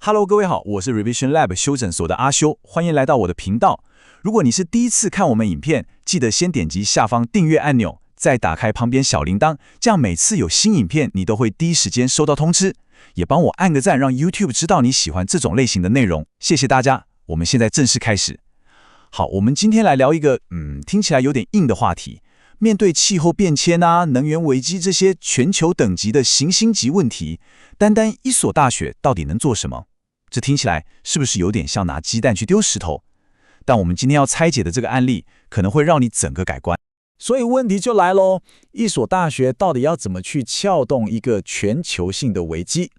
Hello， 各位好，我是 Revision Lab 修整所的阿修，歡迎來到我的頻道。如果你是第一次看我們影片，記得先點擊下方訂閱按鈕，再打開旁邊小鈴鐺，這樣每次有新影片，你都會第一時間收到通知。也幫我按個讚，讓 YouTube 知道你喜歡這種類型的內容。謝謝大家，我們現在正式開始。好，我們今天來聊一個聽起來有點硬的話題。面對氣候變遷能源危機這些全球等級的行星級問題，單單一所大學到底能做什麼？這聽起來是不是有點像拿雞蛋去丟石頭？但我們今天要拆解的這個案例，可能會讓你整個改觀。所以問題就來咯，一所大學到底要怎麼去撬動一個全球性的危機？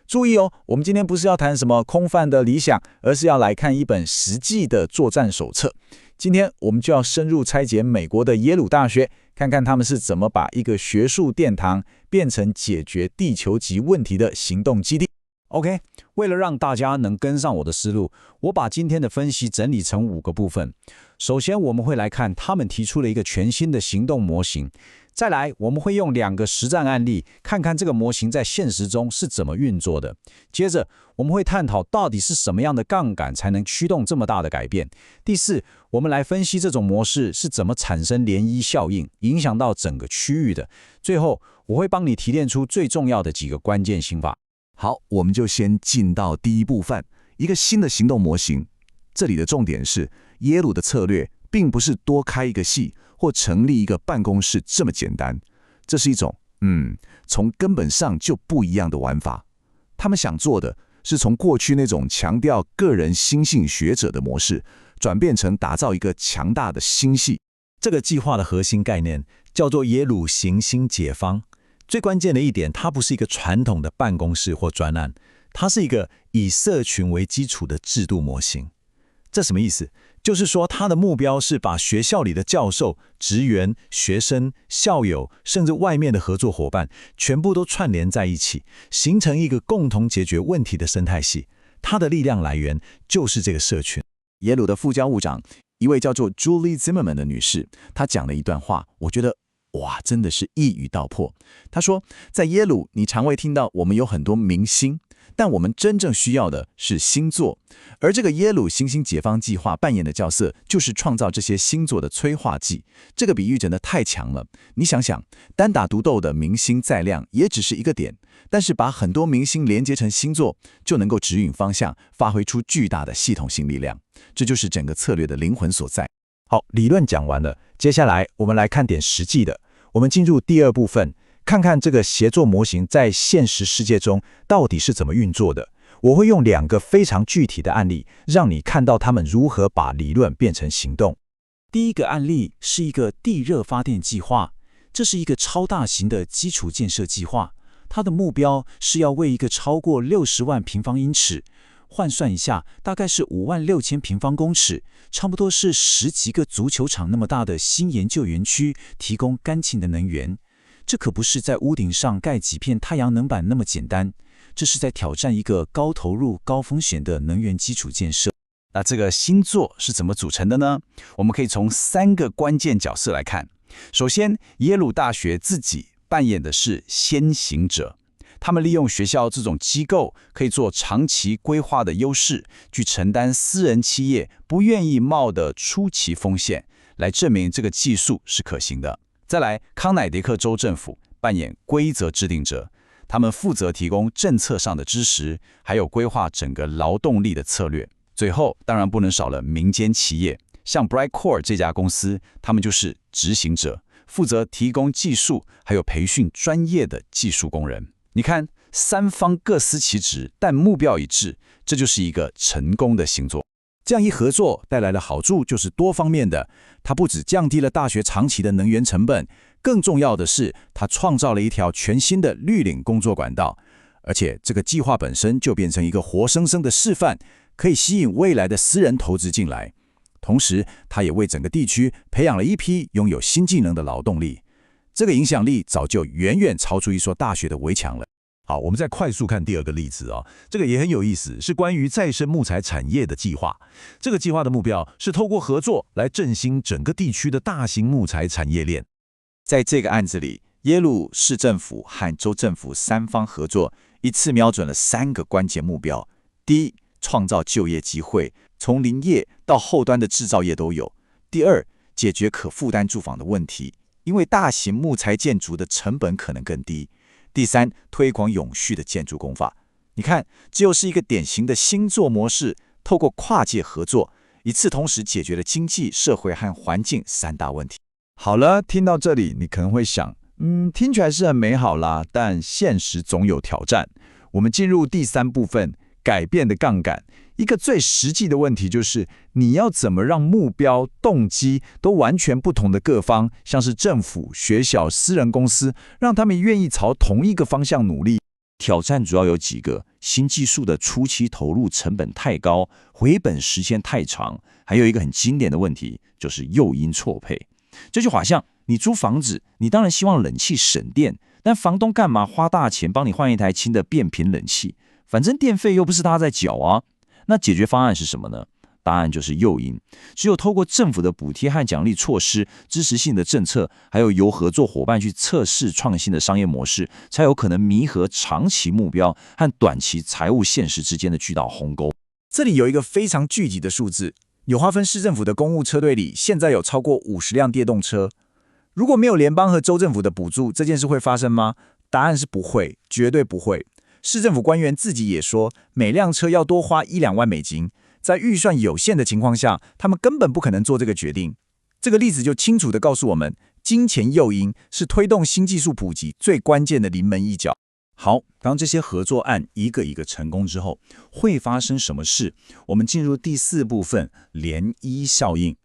注意哦，我們今天不是要談什麼空泛的理想，而是要來看一本實際的作戰手冊。今天我們就要深入拆解美國的耶魯大學，看看他們是怎麼把一個學術殿堂變成解決地球級問題的行動基地。OK， 為了讓大家能跟上我的思路，我把今天的分析整理成5個部分。首先，我們會來看他們提出了一個全新的行動模型。再來，我們會用2個實戰案例，看看這個模型在現實中是怎麼運作的。接着，我們會探討到底是什麼樣的槓桿才能驅動這麼大的改變。第4，我們來分析這種模式是怎麼產生漣漪效應，影響到整個區域的。最後，我會幫你提煉出最重要的幾個關鍵心法。好，我們就先進到第一部分，一個新的行動模型。這裡的重點是，耶魯的策略並不是多開一個系或成立一個辦公室這麼簡單，這是一種從根本上就不一樣的玩法。他們想做的是從過去那種強調個人心性學者的模式，轉變成打造一個強大的新系。這個計劃的核心概念叫做耶魯行星解方。最關鍵的一點，它不是一個傳統的辦公室或專案，它是一個以社群為基礎的制度模型。這什麼意思？就是說，它的目標是把學校裡的教授、職員、學生、校友，甚至外面的合作夥伴，全部都串聯在一起，形成一個共同解決問題的生態系。它的力量來源就是這個社群。耶魯的副教務長，一位叫做 Julie Zimmerman 的女士，她講了一段話，我覺得哇，真的是一語道破。她說，在耶魯，你常會聽到我們有很多明星，但我們真正需要的是星座。而這個耶魯行星解方計劃扮演的角色，就是創造這些星座的催化劑。這個比喻真的太強了。你想想，單打獨鬥的明星再亮，也只是一個點，但是把很多明星連接成星座，就能夠指引方向，發揮出巨大的系統性力量。這就是整個策略的靈魂所在。好，理論講完了，接下來我們來看點實際的。我們進入第2部分，看看這個協作模型在現實世界中到底是怎麼運作的。我會用2個非常具體的案例，讓你看到他們如何把理論變成行動。第一個案例是一個地熱發電計劃，這是一個超大型的基礎建設計劃，它的目標是要為一個超過60萬平方英尺，換算一下，大概是56000平方公尺，差不多是10幾個足球場那麼大的新研究園區，提供乾淨的能源。這可不是在屋頂上蓋幾片太陽能板那麼簡單，這是在挑戰一個高投入、高風險的能源基礎建設。那這個星座是怎麼組成的呢？我們可以從3個關鍵角色來看。首先，耶魯大學自己扮演的是先行者。他們利用學校這種機構可以做長期規劃的優勢，去承擔私人企業不願意冒的初期風險，來證明這個技術是可行的。再來，康乃狄克州政府扮演規則制定者，他們負責提供政策上的支持，還有規劃整個勞動力的策略。最後，當然不能少了民間企業，像 Brightcore 這家公司，他們就是執行者，負責提供技術，還有培訓專業的技術工人。你看，3方各司其職，但目標一致，這就是一個成功的星座。這樣一合作帶來的好處就是多方面的，它不只降低了大學長期的能源成本，更重要的是，它創造了一條全新的綠領工作管道，而且這個計劃本身就變成一個活生生的示範，可以吸引未來的私人投資進來。同時，它也為整個地區培養了一批擁有新技能的勞動力。這個影響力早就遠遠超出一所大學的圍牆了。好，我們再快速看第2個例子啊，這個也很有意思，是關於再生木材產業的計劃。這個計劃的目標是透過合作來振興整個地區的大型木材產業鏈。在這個案子裡，耶魯市政府和州政府3方合作，一次瞄準了3個關鍵目標。第一，創造就業機會，從林業到後端的製造業都有。第二，解決可負擔住房的問題，因為大型木材建築的成本可能更低。第三，推廣永續的建築工法。你看，這又是一個典型的新作模式，透過跨界合作，一次同時解決了經濟、社會和環境3大問題。好了，聽到這裡，你可能會想，聽起來是很美好啦，但現實總有挑戰。我們進入第3部分，改變的槓桿。一個最實際的問題就是，你要怎麼讓目標、動機都完全不同的各方，像是政府、學校、私人公司，讓他們願意朝同一個方向努力？挑戰主要有幾個：新技術的初期投入成本太高，回本時間太長，還有一個很經典的問題，就是誘因錯配。這就好像你租房子，你當然希望冷氣省電，但房東幹嘛花大錢幫你換一台新的變頻冷氣？反正電費又不是他在繳啊。那解決方案是什麼呢？答案就是誘因。只有透過政府的補貼和獎勵措施、支持性的政策，還有由合作夥伴去測試創新的商業模式，才有可能彌合長期目標和短期財務現實之間的巨大鴻溝。這裡有一個非常具體的數字，紐華分市政府的公務車隊裡，現在有超過50輛電動車。如果沒有聯邦和州政府的補助，這件事會發生嗎？答案是不會，絕對不會。市政府官員自己也說，每輛車要多花1-2萬美金，在預算有限的情況下，他們根本不可能做這個決定。這個例子就清楚地告訴我們，金錢誘因是推動新技術普及最關鍵的臨門一腳。好，當這些合作案一個一個成功之後，會發生什麼事？我們進入第4部分，漣漪效應。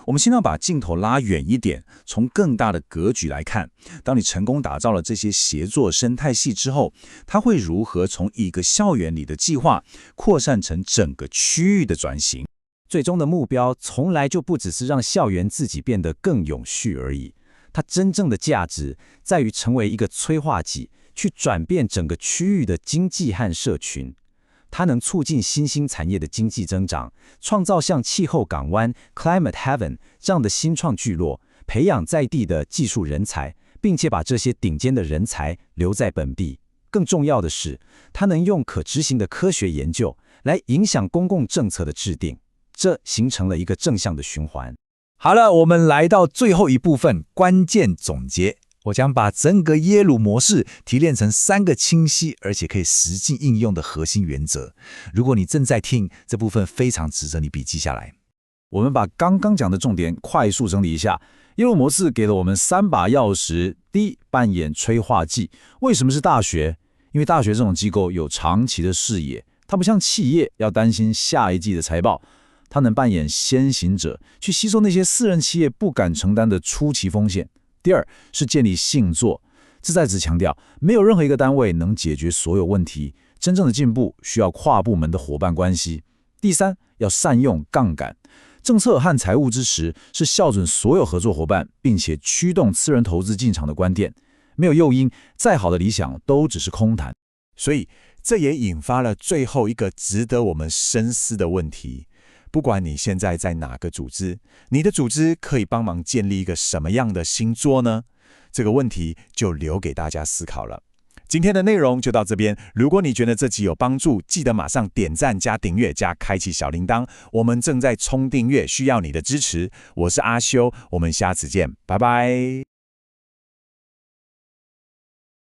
我們先要把鏡頭拉遠一點，從更大的格局來看，當你成功打造了這些協作生態系之後，它會如何從一個校園裡的計劃擴散成整個區域的轉型？最終的目標從來就不只是讓校園自己變得更永續而已，它真正的價值在於成為一個催化劑，去轉變整個區域的經濟和社群。它能促進新興產業的經濟增長，創造像氣候港灣 （Climate Heaven） 這樣的新創聚落，培養在地的技術人才，並且把這些頂尖的人才留在本地。更重要的是，它能用可執行的科學研究來影響公共政策的制定，這形成了一個正向的循環。好了，我們來到最後一部分，關鍵總結。我將把整個耶魯模式提煉成3個清晰而且可以實際應用的核心原則。如果你正在聽，這部分非常值得你筆記下來。我們把剛剛講的重點快速整理一下。耶魯模式給了我們3把鑰匙。第一，扮演催化劑。為什麼是大學？因為大學這種機構有長期的視野，它不像企業要擔心下一季的財報，它能扮演先行者，去吸收那些私人企業不敢承擔的初期風險。第二是建立信作，這在此強調，沒有任何一個單位能解決所有問題，真正的進步需要跨部門的夥伴關係。第三，要善用槓桿，政策和財務支持是校準所有合作夥伴，並且驅動私人投資進場的關鍵。沒有誘因，再好的理想都只是空談。所以，這也引發了最後一個值得我們深思的問題。不管你現在在哪個組織，你的組織可以幫忙建立一個什麼樣的新作呢？這個問題就留給大家思考了。今天的內容就到這邊。如果你覺得這集有幫助，記得馬上點讚加訂閱加開啟小鈴鐺。我們正在衝訂閱，需要你的支持。我是阿修，我們下次見，拜拜。